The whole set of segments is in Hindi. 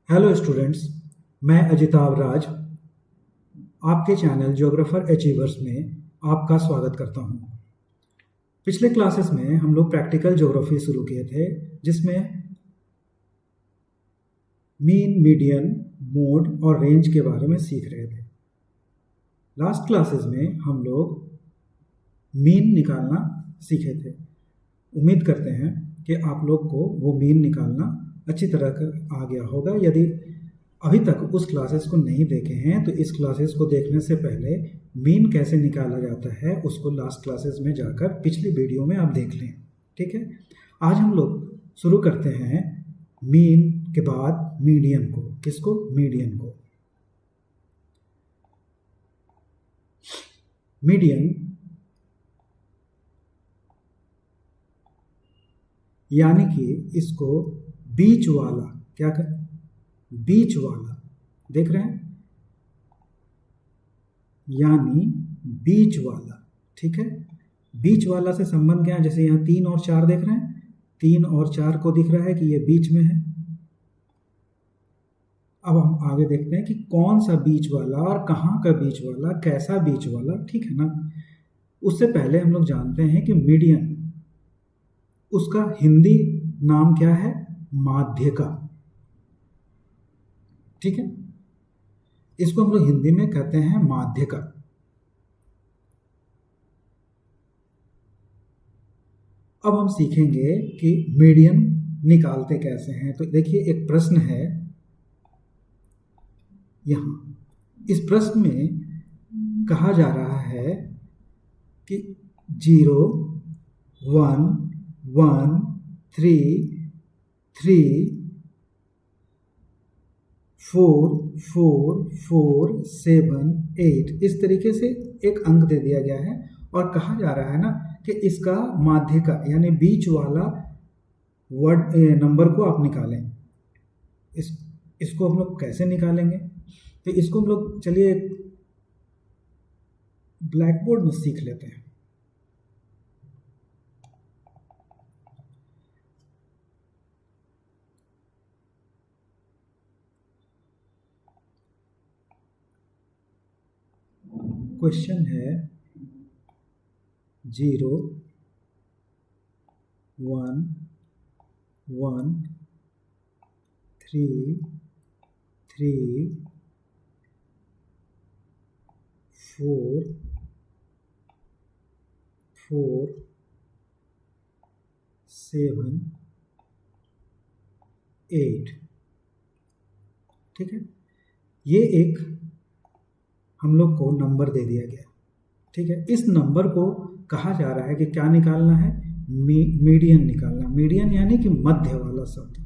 हेलो स्टूडेंट्स, मैं अजिताभ राज आपके चैनल ज्योग्राफर अचीवर्स में आपका स्वागत करता हूं। पिछले क्लासेस में हम लोग प्रैक्टिकल ज्योग्राफी शुरू किए थे, जिसमें मीन, मीडियन, मोड और रेंज के बारे में सीख रहे थे। लास्ट क्लासेस में हम लोग मीन निकालना सीखे थे। उम्मीद करते हैं कि आप लोग को वो मीन निकालना अच्छी तरह का आ गया होगा। यदि अभी तक उस क्लासेस को नहीं देखे हैं तो इस क्लासेस को देखने से पहले मीन कैसे निकाला जाता है उसको लास्ट क्लासेस में जाकर पिछली वीडियो में आप देख लें। ठीक है, आज हम लोग शुरू करते हैं मीन के बाद मीडियन को। किसको? मीडियन को। मीडियन यानी कि इसको बीच वाला, क्या कर, बीच वाला देख रहे हैं, यानी बीच वाला। ठीक है, बीच वाला से संबंध क्या है? जैसे यहाँ 3 और 4 देख रहे हैं, 3 और 4 को दिख रहा है कि ये बीच में है। अब हम आगे देखते हैं कि कौन सा बीच वाला और कहाँ का बीच वाला, कैसा बीच वाला। ठीक है ना। उससे पहले हम लोग जानते हैं कि मीडियन, उसका हिंदी नाम क्या है? माध्यिका। ठीक है, इसको हम लोग हिंदी में कहते हैं माध्यिका। अब हम सीखेंगे कि मीडियन निकालते कैसे हैं। तो देखिए, एक प्रश्न है यहाँ। इस प्रश्न में कहा जा रहा है कि 0, 1, 1, 3, 3, 4, 4, 4, 7, 8, इस तरीके से एक अंक दे दिया गया है और कहा जा रहा है ना कि इसका माध्यिका यानी बीच वाला वर्ड नंबर को आप निकालें। इसको हम लोग कैसे निकालेंगे? तो इसको हम लोग चलिए ब्लैक बोर्ड में सीख लेते हैं। क्वेश्चन है 0, 1, 1, 3, 3, 4, 4, 7, 8। ठीक है, ये एक हम लोग को नंबर दे दिया गया। ठीक है, इस नंबर को कहा जा रहा है कि क्या निकालना है? मीडियन निकालना। मीडियन यानी कि मध्य वाला शब्द।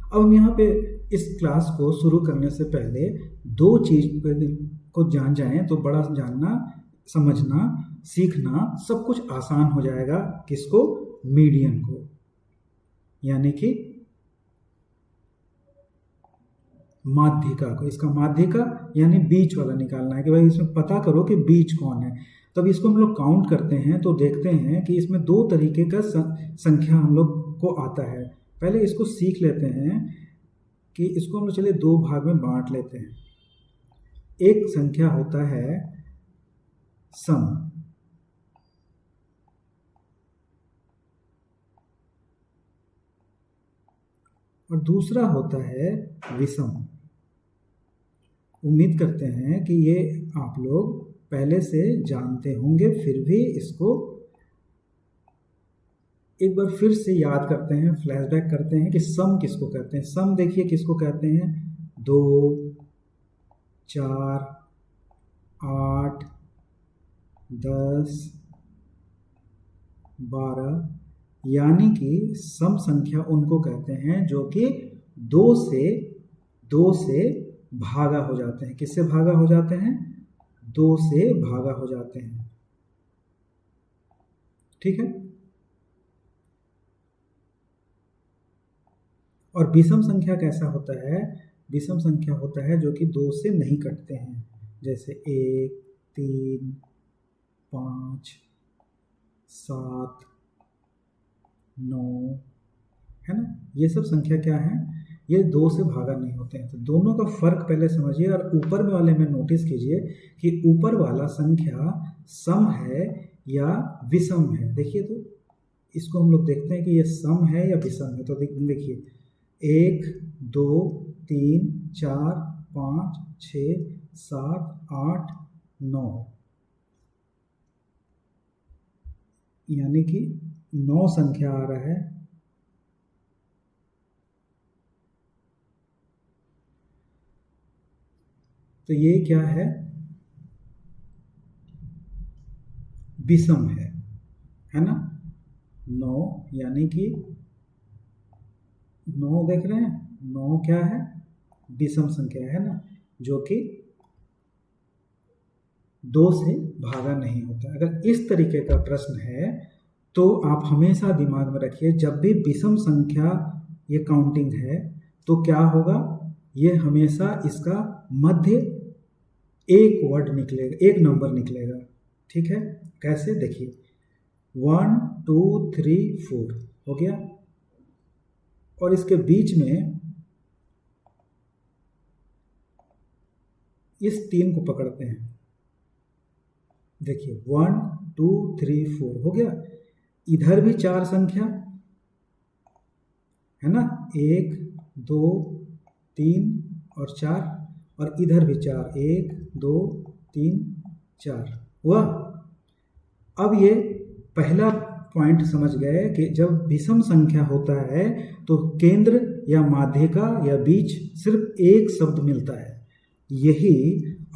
अब हम यहाँ पे इस क्लास को शुरू करने से पहले दो चीज को जान जाएं तो बड़ा जानना, समझना, सीखना सब कुछ आसान हो जाएगा। किसको? मीडियन को, यानी कि माध्यिका को। इसका माध्यिका यानी बीच वाला निकालना है कि भाई इसमें पता करो कि बीच कौन है। तब इसको हम लोग काउंट करते हैं तो देखते हैं कि इसमें 2 तरीके का संख्या हम लोग को आता है। पहले इसको सीख लेते हैं कि इसको हम लोग चलिए 2 भाग में बांट लेते हैं। एक संख्या होता है सम, और दूसरा होता है विषम। उम्मीद करते हैं कि ये आप लोग पहले से जानते होंगे, फिर भी इसको एक बार फिर से याद करते हैं, फ्लैशबैक करते हैं कि सम किसको कहते हैं। सम देखिए किसको कहते हैं? 2, 4, 8, 10, 12, यानी कि सम संख्या उनको कहते हैं जो कि 2 से भागा हो जाते हैं। किससे भागा हो जाते हैं? 2 से भागा हो जाते हैं। ठीक है, और विषम संख्या कैसा होता है? विषम संख्या होता है जो कि 2 से नहीं कटते हैं, जैसे 1, 3, 5, 7, 9, है ना। ये सब संख्या क्या है? ये 2 से भागा नहीं होते हैं। तो दोनों का फर्क पहले समझिए और ऊपर वाले में नोटिस कीजिए कि ऊपर वाला संख्या सम है या विषम है। देखिए तो इसको हम लोग देखते हैं कि ये सम है या विषम है। तो देखिए 1 2 3 4 5 6 7 8 9, यानी कि 9 संख्या आ रहा है। तो ये क्या है, विषम है ना। 9 यानी कि 9 देख रहे हैं, 9 क्या है, विषम संख्या है ना, जो कि 2 से भागा नहीं होता। अगर इस तरीके का प्रश्न है तो आप हमेशा दिमाग में रखिए, जब भी विषम संख्या ये काउंटिंग है तो क्या होगा, ये हमेशा इसका मध्य एक वर्ड निकलेगा, एक नंबर निकलेगा। ठीक है, कैसे, देखिए 1 2 3 4 हो गया, और इसके बीच में इस 3 को पकड़ते हैं। देखिए 1 2 3 4 हो गया। इधर भी 4 संख्या है ना, 1 2 3 और 4, और इधर भी 4, 1 2 3 4 हुआ। अब ये पहला पॉइंट समझ गए कि जब विषम संख्या होता है तो केंद्र या माध्यिका या बीच सिर्फ एक शब्द मिलता है। यही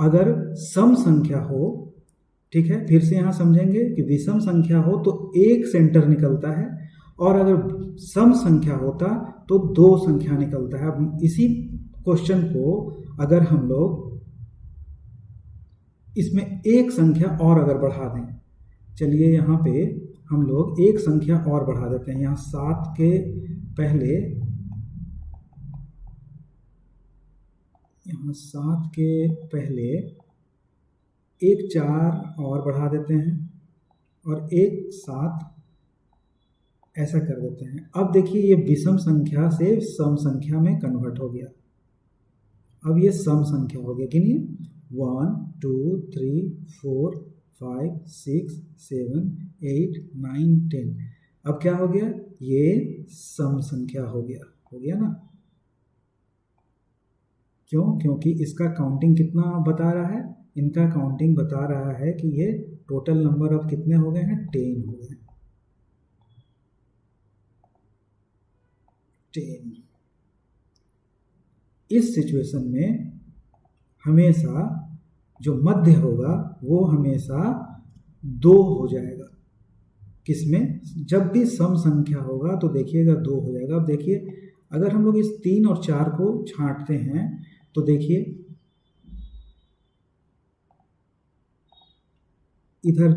अगर सम संख्या हो, ठीक है, फिर से यहाँ समझेंगे कि विषम संख्या हो तो एक सेंटर निकलता है, और अगर सम संख्या होता तो 2 संख्या निकलता है। अब इसी क्वेश्चन को अगर हम लोग इसमें एक संख्या और अगर बढ़ा दें, चलिए यहाँ पे हम लोग एक संख्या और बढ़ा देते हैं। यहाँ 7 के पहले, यहाँ 7 के पहले एक 4 और बढ़ा देते हैं, और एक 7 ऐसा कर देते हैं। अब देखिए ये विषम संख्या से सम संख्या में कन्वर्ट हो गया। अब ये सम संख्या हो गया, गिनिए 1 2 3 4 5 6 7 8 9 10। अब क्या हो गया, ये सम संख्या हो गया ना। क्यों, क्योंकि इसका काउंटिंग कितना बता रहा है, इनका काउंटिंग बता रहा है कि ये टोटल नंबर अब कितने हो गए हैं, 10 हो गए हैं, 10। इस सिचुएशन में हमेशा जो मध्य होगा वो हमेशा 2 हो जाएगा। किसमें, जब भी सम संख्या होगा तो देखिएगा 2 हो जाएगा। अब देखिए अगर हम लोग इस 3 और 4 को छांटते हैं तो देखिए इधर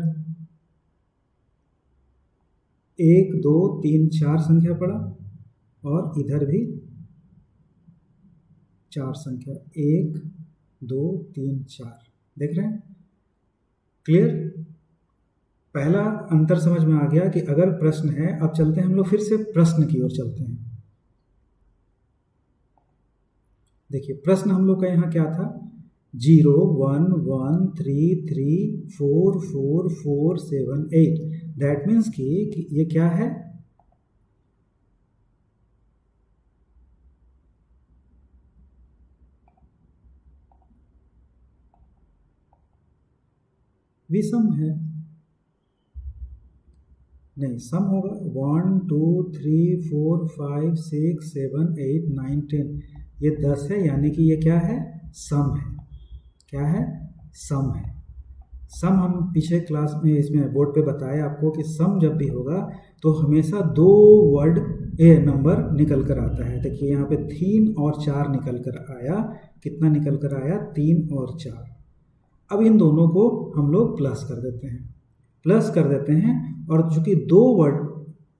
1 2 3 4 संख्या पड़ा, और इधर भी 4 संख्या, 1 2 3 4, देख रहे हैं, क्लियर। पहला अंतर समझ में आ गया कि अगर प्रश्न है। अब चलते हैं हम लोग फिर से प्रश्न की ओर चलते हैं। देखिए प्रश्न हम लोग का यहाँ क्या था, 0 1 1 3 3 4 4 4 7 8। दैट मीन्स कि ये क्या है, विषम है, नहीं सम होगा। 1 2 3 4 5 6 7 8 9 10, ये 10 है, यानी कि ये क्या है, सम है। क्या है, सम है। सम हम पीछे क्लास में इसमें बोर्ड पे बताए आपको कि सम जब भी होगा तो हमेशा 2 वर्ड नंबर निकल कर आता है। देखिए यहाँ पे 3 और 4 निकल कर आया। कितना निकल कर आया, 3 और 4। अब इन दोनों को हम लोग प्लस कर देते हैं, और चूंकि 2 वर्ड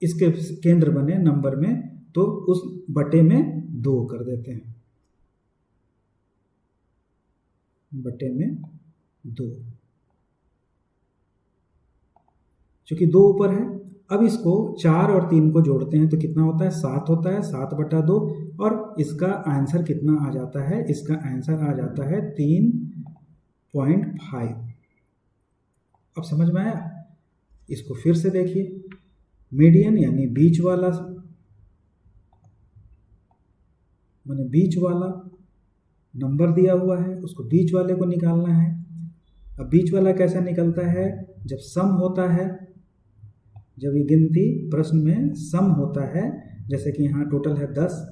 इसके केंद्र बने नंबर में तो उस बटे में 2 कर देते हैं, बटे में 2। चूंकि 2 ऊपर है अब इसको 4 और 3 को जोड़ते हैं तो कितना होता है, 7 होता है, 7/2। और इसका आंसर कितना आ जाता है, इसका आंसर आ जाता है 3.5। अब समझ में आया? इसको फिर से देखिए, मीडियन यानी बीच वाला, माने बीच वाला नंबर दिया हुआ है, उसको बीच वाले को निकालना है। अब बीच वाला कैसे निकलता है, जब सम होता है, जब ये गिनती प्रश्न में सम होता है, जैसे कि यहाँ टोटल है 10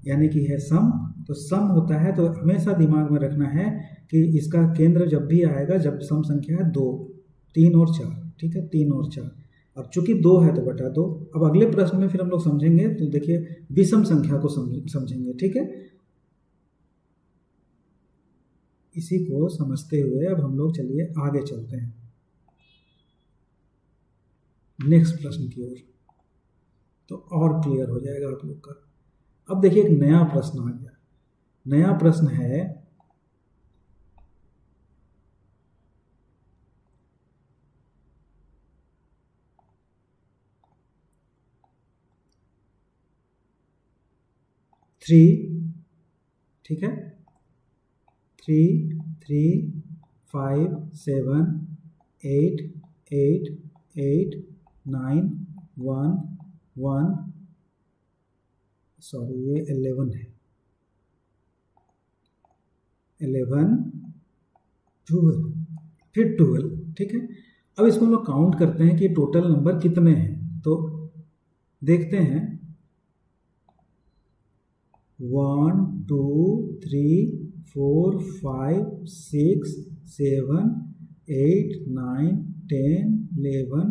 यानी कि है सम, तो सम होता है तो हमेशा दिमाग में रखना है कि इसका केंद्र जब भी आएगा, जब सम संख्या है 2, 3 और 4, ठीक है, 3 और 4। अब चूंकि 2 है तो बटा 2। अब अगले प्रश्न में फिर हम लोग समझेंगे, तो देखिए विषम संख्या को समझेंगे, ठीक है। इसी को समझते हुए अब हम लोग चलिए आगे चलते हैं नेक्स्ट प्रश्न की ओर, तो और क्लियर हो जाएगा आप लोग का। अब देखिए एक नया प्रश्न आ गया। नया प्रश्न है थ्री, ठीक है, 3 3 5 7 8 8 8 9 1 1, सॉरी ये 11 है, 11 12, फिर 12, ठीक है। अब इसको हम लोग काउंट करते हैं कि टोटल नंबर कितने हैं, तो देखते हैं 1 2 3 4 5 6 7 8 9 10 11,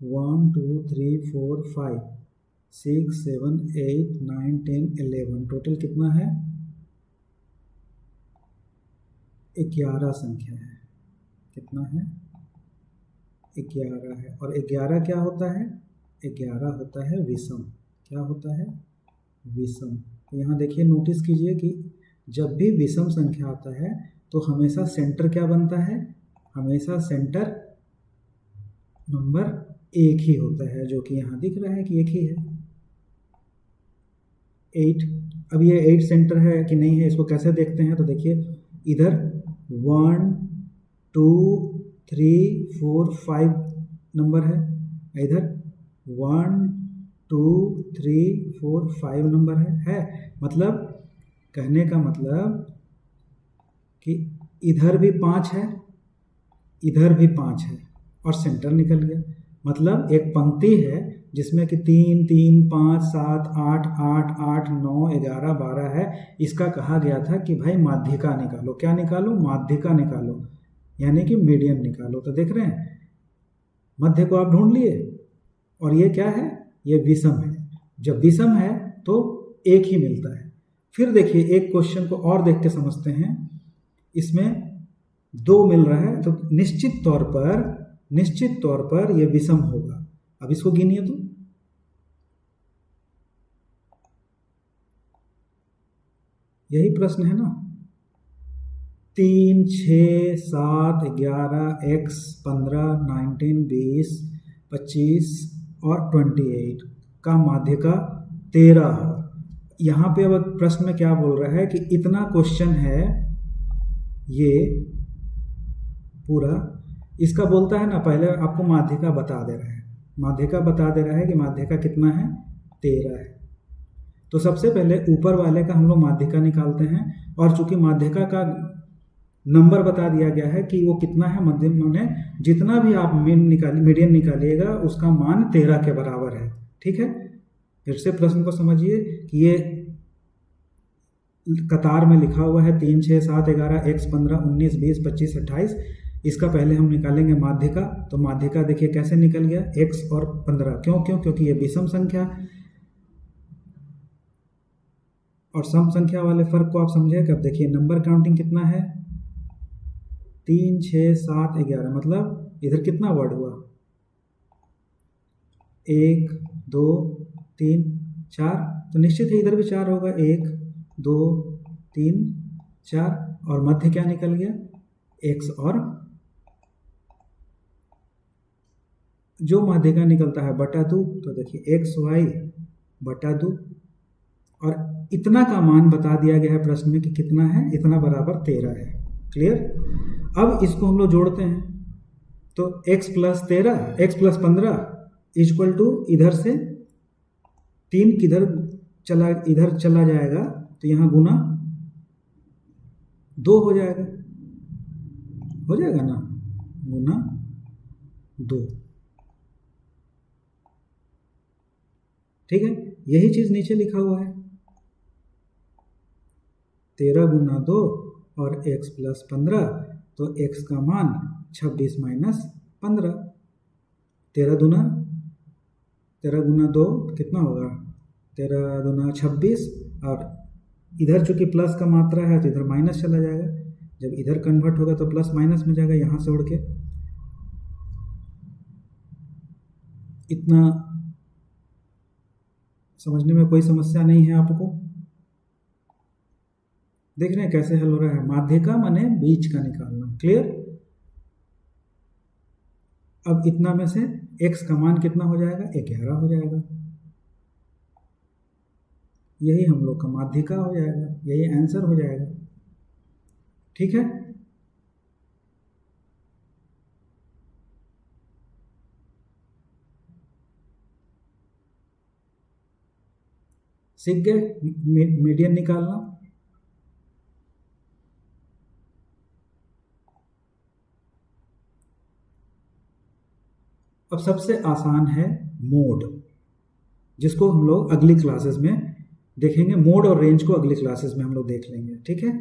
1 2 3 4 5 6 7 8 9 10 11, टोटल कितना है, 11 संख्या है। कितना है, 11 है। और 11 क्या होता है, 11 होता है विषम। क्या होता है, विषम। तो यहाँ देखिए नोटिस कीजिए कि जब भी विषम संख्या आता है तो हमेशा सेंटर क्या बनता है, हमेशा सेंटर नंबर एक ही होता है, जो कि यहाँ दिख रहा है कि एक ही है, 8। अब ये 8 सेंटर है कि नहीं है, इसको कैसे देखते हैं, तो देखिए इधर 1 2 3 4 5 नंबर है, इधर 1 2 3 4 5 नंबर है। मतलब कहने का मतलब कि इधर भी 5 है, इधर भी 5 है, और सेंटर निकल गया। मतलब एक पंक्ति है जिसमें कि 3 3 5 7 8 8 8 9 11 12 है। इसका कहा गया था कि भाई माध्यिका निकालो। क्या निकालो, माध्यिका निकालो, यानी कि मीडियन निकालो। तो देख रहे हैं मध्य को आप ढूंढ लिए, और ये क्या है, ये विषम है। जब विषम है तो एक ही मिलता है। फिर देखिए एक क्वेश्चन को और देख के समझते हैं। इसमें 2 मिल रहा है तो निश्चित तौर पर यह विषम होगा। अब इसको गिनिए तो यही प्रश्न है ना, 3 6 7 11 x 15 19 20 25 और 28 का माध्यिका 13 हो। यहाँ पे अब प्रश्न में क्या बोल रहा है कि इतना क्वेश्चन है, ये पूरा इसका बोलता है ना, पहले आपको माध्यिका बता दे रहा है, माध्यिका बता दे रहा है कि माध्यिका कितना है, 13 है। तो सबसे पहले ऊपर वाले का हम लोग माध्यिका निकालते हैं, और चूंकि माध्यिका का नंबर बता दिया गया है कि वो कितना है, मध्यम में जितना भी आप मीडियन निकालिएगा उसका मान 13 के बराबर है। ठीक है, फिर से प्रश्न को समझिए कि ये कतार में लिखा हुआ है 3 6 7 11 x 15 19 20 25 28। इसका पहले हम निकालेंगे माध्यिका। तो माध्यिका देखिए कैसे निकल गया, x और 15। क्योंकि ये विषम संख्या, और सम संख्या वाले फर्क को आप समझे कब, देखिए नंबर काउंटिंग कितना है, 3 6 7 11, मतलब इधर कितना वर्ड हुआ, 1 2 3 4, तो निश्चित है इधर भी 4 होगा, 1 2 3 4, और मध्य क्या निकल गया, x और जो माध्यिका निकलता है बटा 2, तो देखिए एक्स वाई बटा 2, और इतना का मान बता दिया गया है प्रश्न में कि कितना है, इतना बराबर 13 है। क्लियर। अब इसको हम लोग जोड़ते हैं, तो x plus 13, x plus 15 equal to इधर से 3 किधर चला, इधर चला जाएगा, तो यहाँ गुना 2 हो जाएगा ना, गुना 2। ठीक है, यही चीज नीचे लिखा हुआ है, 13 गुना 2 और x प्लस 15, तो x का मान 26 माइनस 15। 13 गुना 2 कितना होगा, 13 गुना 26, और इधर चूंकि प्लस का मात्रा है तो इधर माइनस चला जाएगा, जब इधर कन्वर्ट होगा तो प्लस माइनस में जाएगा, यहाँ से उड़ के इतना समझने में कोई समस्या नहीं है आपको। देख रहे हैं कैसे हल हो रहा है, माध्यिका माने बीच का निकालना। क्लियर। अब इतना में से x का मान कितना हो जाएगा, 11 हो जाएगा, यही हम लोग का माध्यिका हो जाएगा, यही आंसर हो जाएगा। ठीक है, सीख गए मीडियन निकालना। अब सबसे आसान है मोड, जिसको हम लोग अगली क्लासेस में देखेंगे। मोड और रेंज को अगली क्लासेस में हम लोग देख लेंगे। ठीक है।